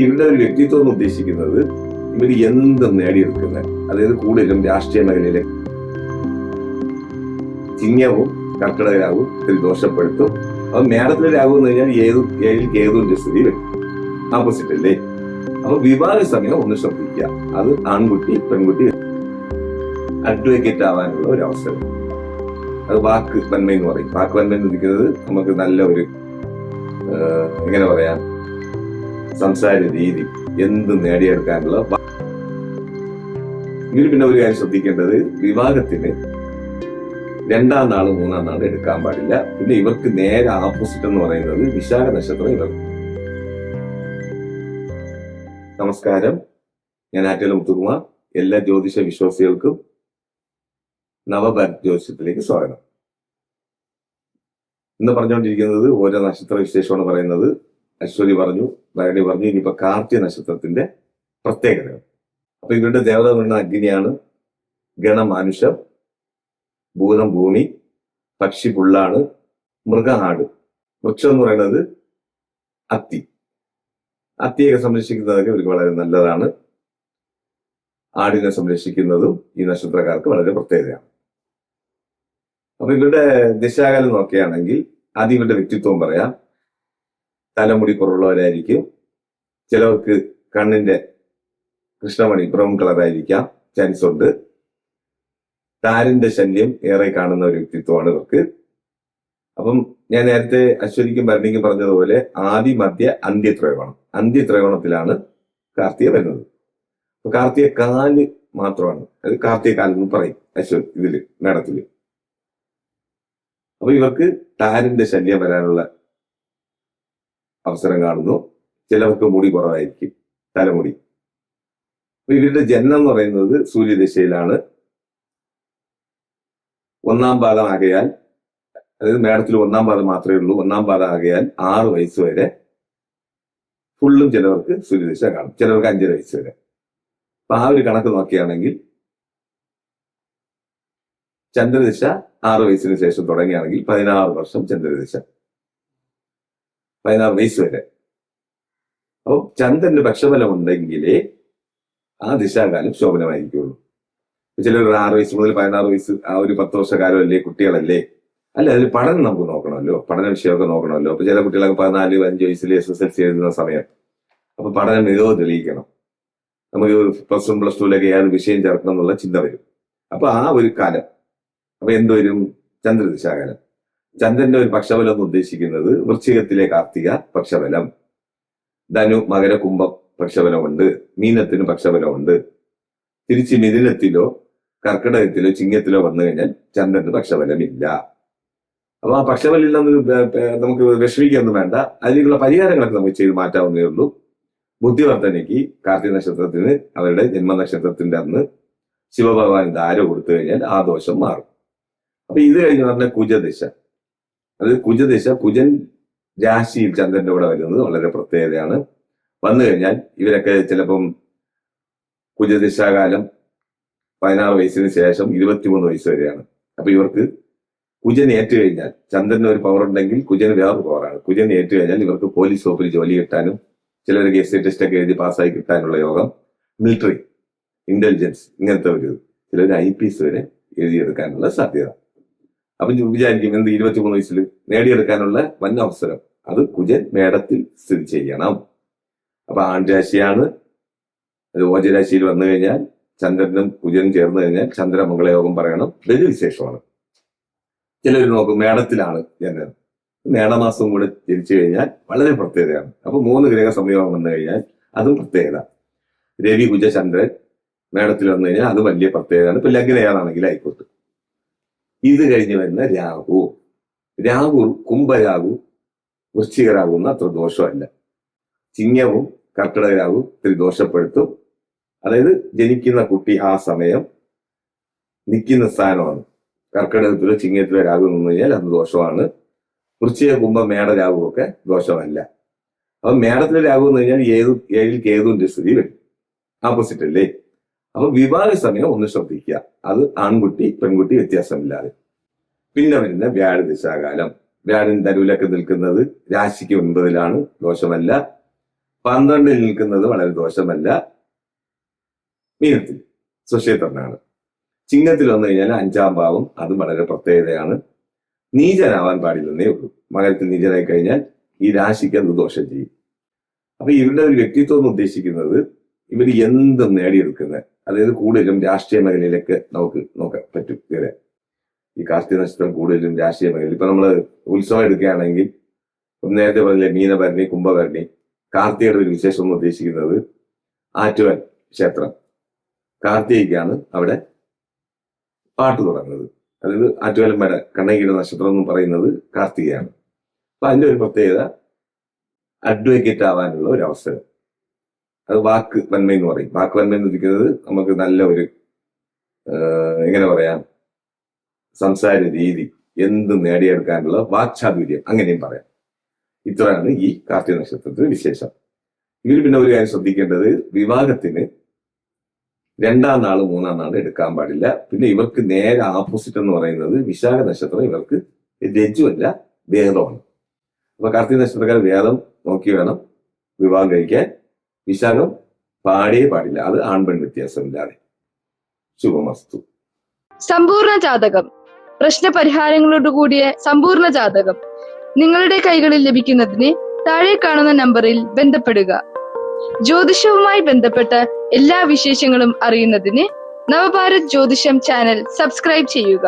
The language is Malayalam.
ഇവരുടെ ഒരു വ്യക്തിത്വം എന്ന് ഉദ്ദേശിക്കുന്നത് ഇവർ എന്തും നേടിയെടുക്കുന്നത്, അതായത് കൂടുതലും രാഷ്ട്രീയ മേഖലയിലെ ചിങ്ങവും കർക്കിടക രാവും ഇതിൽ ദോഷപ്പെടുത്തും. അപ്പൊ മേടത്തിലെ രാഹു എന്ന് കഴിഞ്ഞാൽ ഏഴിൽ കേതുവിന്റെ സ്ഥിതി വരും, ആപ്പോസിറ്റ് അല്ലേ. അപ്പൊ വിവാഹ സമയം ഒന്ന് ശ്രദ്ധിക്കുക. അത് ആൺകുട്ടി പെൺകുട്ടി അഡ്വക്കേറ്റ് ആവാനുള്ള ഒരു അവസരം. അത് വാക്ക് വന്മ എന്ന് പറയും. വാക്ക് വന്മ എന്ന് ഇരിക്കുന്നത് നമുക്ക് നല്ല ഒരു എങ്ങനെ പറയാം, സംസാര രീതി, എന്ത് നേടിയെടുക്കാനുള്ള. ഇതിൽ പിന്നെ ഒരു കാര്യം ശ്രദ്ധിക്കേണ്ടത്, വിവാഹത്തിന് രണ്ടാം നാള് മൂന്നാം നാള് എടുക്കാൻ പാടില്ല. പിന്നെ ഇവർക്ക് നേരെ ആപ്പോസിറ്റ് എന്ന് പറയുന്നത് വിശാഖ നക്ഷത്രം ഇവർ. നമസ്കാരം, ഞാൻ ആറ്റൽ മുത്തുകുമാർ. എല്ലാ ജ്യോതിഷ വിശ്വാസികൾക്കും നവഭാരത് ജ്യോതിഷത്തിലേക്ക് സ്വാഗതം. ഇന്ന് പറഞ്ഞുകൊണ്ടിരിക്കുന്നത് ഓരോ നക്ഷത്ര വിശേഷമാണ് പറയുന്നത്. അശ്വതി പറഞ്ഞു, ഭരണി പറഞ്ഞു, ഇനിയിപ്പോ കാർത്തിക നക്ഷത്രത്തിന്റെ പ്രത്യേകത. അപ്പൊ ഇവരുടെ ദേവത എന്ന് പറയുന്നത് അഗ്നിയാണ്. ഗണമാനുഷം, ഭൂതം ഭൂമി, പക്ഷി പുള്ളാണ്, മൃഗ ആട്, വൃക്ഷം എന്ന് പറയുന്നത് അത്തി. അത്തിയൊക്കെ സംരക്ഷിക്കുന്നതൊക്കെ ഇവർക്ക് വളരെ നല്ലതാണ്. ആടിനെ സംരക്ഷിക്കുന്നതും ഈ നക്ഷത്രക്കാർക്ക് വളരെ പ്രത്യേകതയാണ്. അപ്പൊ ഇവരുടെ ദിശാകാലം നോക്കുകയാണെങ്കിൽ ആദ്യം ഇവരുടെ വ്യക്തിത്വം പറയാം. തലമുടി കുറവുള്ളവരായിരിക്കും. ചിലവർക്ക് കണ്ണിന്റെ കൃഷ്ണമണി ബ്രൗൺ കളറായിരിക്കാം, ചാൻസ് ഉണ്ട്. താരന്റെ ശല്യം ഏറെ കാണുന്ന ഒരു വ്യക്തിത്വമാണ് ഇവർക്ക്. അപ്പം ഞാൻ നേരത്തെ അശ്വതിക്കും ഭരണിക്കും പറഞ്ഞതുപോലെ ആദി മധ്യ അന്ത്യത്രയോണം, അന്ത്യത്രയോണത്തിലാണ് കാർത്തിക വരുന്നത്. അപ്പൊ കാർത്തിക കാല് മാത്രമാണ്, അത് കാർത്തിക കാലം എന്ന് പറയും അശ്വതി ഇതില് മേടത്തില്. അപ്പൊ ഇവർക്ക് താരന്റെ ശല്യം വരാനുള്ള അവസരം കാണുന്നു. ചിലവർക്ക് മുടി കുറവായിരിക്കും, തലമുടി. അപ്പൊ ഇവരുടെ ജനനം എന്ന് പറയുന്നത് സൂര്യദശയിലാണ്. ഒന്നാം പാദം ആകയാൽ, അതായത് മേടത്തിൽ ഒന്നാം പാദം മാത്രമേ ഉള്ളൂ. ഒന്നാം പാദം ആകയാൽ 6 വയസ്സ് വരെ ഫുള്ളും ചിലവർക്ക് സൂര്യദശ കാണും, ചിലവർക്ക് 5 വയസ്സ് വരെ. അപ്പൊ ആ ഒരു കണക്ക് നോക്കുകയാണെങ്കിൽ ചന്ദ്രദശ 6 വയസ്സിന് ശേഷം തുടങ്ങുകയാണെങ്കിൽ 16 വർഷം ചന്ദ്രദശ, 16 വയസ്സ് വരെ. അപ്പോൾ ചന്ദ്രന്റെ പക്ഷബലം ഉണ്ടെങ്കിലേ ആ ദിശാകാലം ശോഭനമായിരിക്കുള്ളൂ. ചിലർ 6 വയസ്സ് മുതൽ 16 വയസ്സ്, ആ ഒരു 10 വർഷക്കാലം അല്ലേ, കുട്ടികളല്ലേ. അല്ല, അതിൽ പഠനം നമുക്ക് നോക്കണമല്ലോ, പഠന വിഷയമൊക്കെ നോക്കണമല്ലോ. അപ്പൊ ചില കുട്ടികളൊക്കെ 14-15 വയസ്സിൽ SSLC എഴുതുന്ന സമയം. അപ്പൊ പഠന മികവ് തെളിയിക്കണം. നമുക്ക് +1 +2 ഏത് വിഷയം ചേർക്കണം എന്നുള്ള ചിന്ത വരും. അപ്പൊ ആ ഒരു കാലം, അപ്പൊ എന്തുവരും, ചന്ദ്രദിശാകാലം. ചന്ദ്രന്റെ ഒരു പക്ഷബലം എന്ന് ഉദ്ദേശിക്കുന്നത് വൃശ്ചികത്തിലെ കാർത്തിക പക്ഷബലം, ധനു മകര കുംഭം പക്ഷബലമുണ്ട്, മീനത്തിന് പക്ഷബലമുണ്ട്. തിരിച്ച് മിഥുനത്തിലോ കർക്കിടകത്തിലോ ചിങ്ങത്തിലോ വന്നു കഴിഞ്ഞാൽ ചന്ദ്രന് പക്ഷബലമില്ല. അപ്പൊ ആ പക്ഷബലം ഇല്ലെന്ന് നമുക്ക് വിഷമിക്കൊന്നും വേണ്ട. അതിലേക്കുള്ള പരിഹാരങ്ങളൊക്കെ നമുക്ക് ചെയ്ത് മാറ്റാവുന്നേ ഉള്ളൂ. ബുദ്ധിവർദ്ധനയ്ക്ക് കാർത്തിക നക്ഷത്രത്തിന് അവരുടെ ജന്മനക്ഷത്രത്തിന്റെ അന്ന് ശിവഭഗവാൻ ധാര കൊടുത്തു കഴിഞ്ഞാൽ ആ ദോഷം മാറും. അപ്പൊ ഇത് കഴിഞ്ഞ് പറഞ്ഞ കുജദശ, അത് കുജദശ, കുജൻ രാശിയിൽ ചന്ദ്രന്റെ കൂടെ വരുന്നത് വളരെ പ്രത്യേകതയാണ്. വന്നു കഴിഞ്ഞാൽ ഇവരൊക്കെ ചിലപ്പം കുജദശാകാലം 16 വയസ്സിന് ശേഷം 23 വയസ്സ് വരെയാണ്. അപ്പൊ ഇവർക്ക് കുജൻ ഏറ്റു കഴിഞ്ഞാൽ, ചന്ദ്രന് ഒരു പവർ ഉണ്ടെങ്കിൽ കുജന് വേറൊരു പവറാണ്. കുജൻ ഏറ്റു കഴിഞ്ഞാൽ ഇവർക്ക് പോലീസ് വകുപ്പിൽ ജോലി കിട്ടാനും, ചിലർക്ക് എസ് ടെസ്റ്റ് ഒക്കെ എഴുതി പാസ്സായി കിട്ടാനുള്ള യോഗം, മിലിറ്ററി, ഇന്റലിജൻസ്, ഇങ്ങനത്തെ ഒരു ചിലർ IPS വരെ എഴുതിയെടുക്കാനുള്ള സാധ്യത. അപ്പൊ വിചാരിക്കും എന്ത് 23 വയസ്സിൽ നേടിയെടുക്കാനുള്ള വൻ അവസരം, അത് കുജൻ മേടത്തിൽ സ്ഥിതി ചെയ്യണം. അപ്പൊ ആൺരാശിയാണ്. അത് ഓജരാശിയിൽ വന്നു കഴിഞ്ഞാൽ ചന്ദ്രനും കുജനും ചേർന്ന് കഴിഞ്ഞാൽ ചന്ദ്രമംഗളയോഗം പറയണം, ഇതൊരു വിശേഷമാണ്. ചിലർ നോക്കും മേടത്തിലാണ് ജനനം, മേടമാസം കൂടെ ജനിച്ചു കഴിഞ്ഞാൽ വളരെ പ്രത്യേകതയാണ്. അപ്പൊ 3 ഗ്രഹ സംയോഗം വന്നു കഴിഞ്ഞാൽ അതും പ്രത്യേകത. രവി കുജ ചന്ദ്രൻ മേടത്തിൽ വന്നു കഴിഞ്ഞാൽ അത് വലിയ പ്രത്യേകതയാണ്. ഇപ്പൊ ലഗ്നം ഏതാണെങ്കിൽ ആയിക്കോട്ടെ. ഇത് കഴിഞ്ഞ് വരുന്ന രാഹു, രാഹു കുംഭരാഹു വൃശ്ചിക രാഹു എന്ന അത്ര ദോഷമല്ല. ചിങ്ങവും കർക്കിടക രാഹു ഇത്തിരി ദോഷപ്പെടുത്തും. അതായത് ജനിക്കുന്ന കുട്ടി ആ സമയം നിൽക്കുന്ന സ്ഥാനമാണ്. കർക്കിടകത്തിലോ ചിങ്ങത്തിലോ രാഹു നിന്ന് കഴിഞ്ഞാൽ അത് ദോഷമാണ്. വൃശ്ചിക കുംഭ മേട രാഹു ഒക്കെ ദോഷമല്ല. അപ്പൊ മേടത്തിലെ രാഹു എന്ന് കഴിഞ്ഞാൽ ഏഴിൽ കേതുവിന്റെ സ്ഥിതി വരും, ആപ്പോസിറ്റ് അല്ലേ. അപ്പൊ വിവാഹ സമയം ഒന്ന് ശ്രദ്ധിക്കുക. അത് ആൺകുട്ടി പെൺകുട്ടി വ്യത്യാസമില്ലാതെ. പിന്നെ വരുന്ന വ്യാഴ ദിശാകാലം. വ്യാഴൻ ധനുവിലൊക്കെ നിൽക്കുന്നത് രാശിക്ക് 9-ലാണ്, ദോഷമല്ല. 12 നിൽക്കുന്നത് വളരെ ദോഷമല്ല. മീനത്തിൽ സ്വക്ഷേത്രനാണ്. ചിങ്ങത്തിൽ വന്നു കഴിഞ്ഞാൽ 5-ാം ഭാവം, അതും വളരെ പ്രത്യേകതയാണ്. നീചനാവാൻ പാടില്ലെന്നേ ഉള്ളൂ. മകരത്തിൽ നീചനായി കഴിഞ്ഞാൽ ഈ രാശിക്ക് അത് ദോഷം ചെയ്യും. അപ്പൊ ഇവരുടെ ഒരു വ്യക്തിത്വം എന്ന് ഉദ്ദേശിക്കുന്നത് ഇവർ എന്തും നേടിയെടുക്കുന്നത്, അതായത് കൂടുതലും രാഷ്ട്രീയ മേഖലയിലേക്ക് നമുക്ക് നോക്കാൻ പറ്റും. ഇവരെ ഈ കാർത്തിക നക്ഷത്രം കൂടുതലും രാഷ്ട്രീയ മേഖലയിൽ, ഇപ്പൊ നമ്മള് ഉത്സവം എടുക്കുകയാണെങ്കിൽ നേരത്തെ പറഞ്ഞില്ലേ മീനഭരണി, കുംഭഭരണി, കാർത്തികയുടെ ഒരു വിശേഷം എന്ന് ഉദ്ദേശിക്കുന്നത് ആറ്റുവൻ ക്ഷേത്രം കാർത്തികയ്ക്കാണ് അവിടെ പാട്ട് തുടങ്ങുന്നത്. അതായത് ആറ്റുകാലന്മാരെ കണ്ണകിയുടെ നക്ഷത്രം എന്ന് പറയുന്നത് കാർത്തികയാണ്. അപ്പൊ അതിന്റെ ഒരു പ്രത്യേകത അഡ്വക്കേറ്റ് ആവാനുള്ള ഒരു അവസരം. അത് വാക്ക് വന്മ എന്ന് പറയും. വാക്ക് വന്മ എന്ന് ഉദ്ദേശിക്കുന്നത് നമുക്ക് നല്ല ഒരു എങ്ങനെ പറയാം, സംസാര രീതി, എന്തും നേടിയെടുക്കാനുള്ള വാക്ചാതുര്യം, അങ്ങനെയും പറയാം. ഇത്രയാണ് ഈ കാർത്തിക നക്ഷത്രത്തിന് വിശേഷം. ഇതിൽ പിന്നെ ഒരു കാര്യം ശ്രദ്ധിക്കേണ്ടത്, വിവാഹത്തിന് 2-ാം നാള് 3-ാം നാള് എടുക്കാൻ പാടില്ല. പിന്നെ ഇവർക്ക് നേരെ ആപ്പോസിറ്റ് എന്ന് പറയുന്നത് വിശാഖ നക്ഷത്രം. ഇവർക്ക് രജ്ജുവല്ല, വേദമാണ്. അപ്പൊ കാർത്തിക നക്ഷത്രക്കാർ വേദം നോക്കി വേണം വിവാഹം കഴിക്കാൻ. വിശാഖം പാടിയേ പാടില്ല, അത് ആൺപെൺ വ്യത്യാസമില്ലാതെ. ശുഭമസ്തു. സമ്പൂർണ്ണ ജാതകം, പ്രശ്നപരിഹാരങ്ങളോട് കൂടിയ സമ്പൂർണ്ണ ജാതകം നിങ്ങളുടെ കൈകളിൽ ലഭിക്കുന്നതിന് താഴെ കാണുന്ന നമ്പറിൽ ബന്ധപ്പെടുക. ജ്യോതിഷവുമായി ബന്ധപ്പെട്ട എല്ലാ വിശേഷങ്ങളും അറിയുന്നതിന് നവഭാരത് ജ്യോതിഷം ചാനൽ സബ്സ്ക്രൈബ് ചെയ്യുക.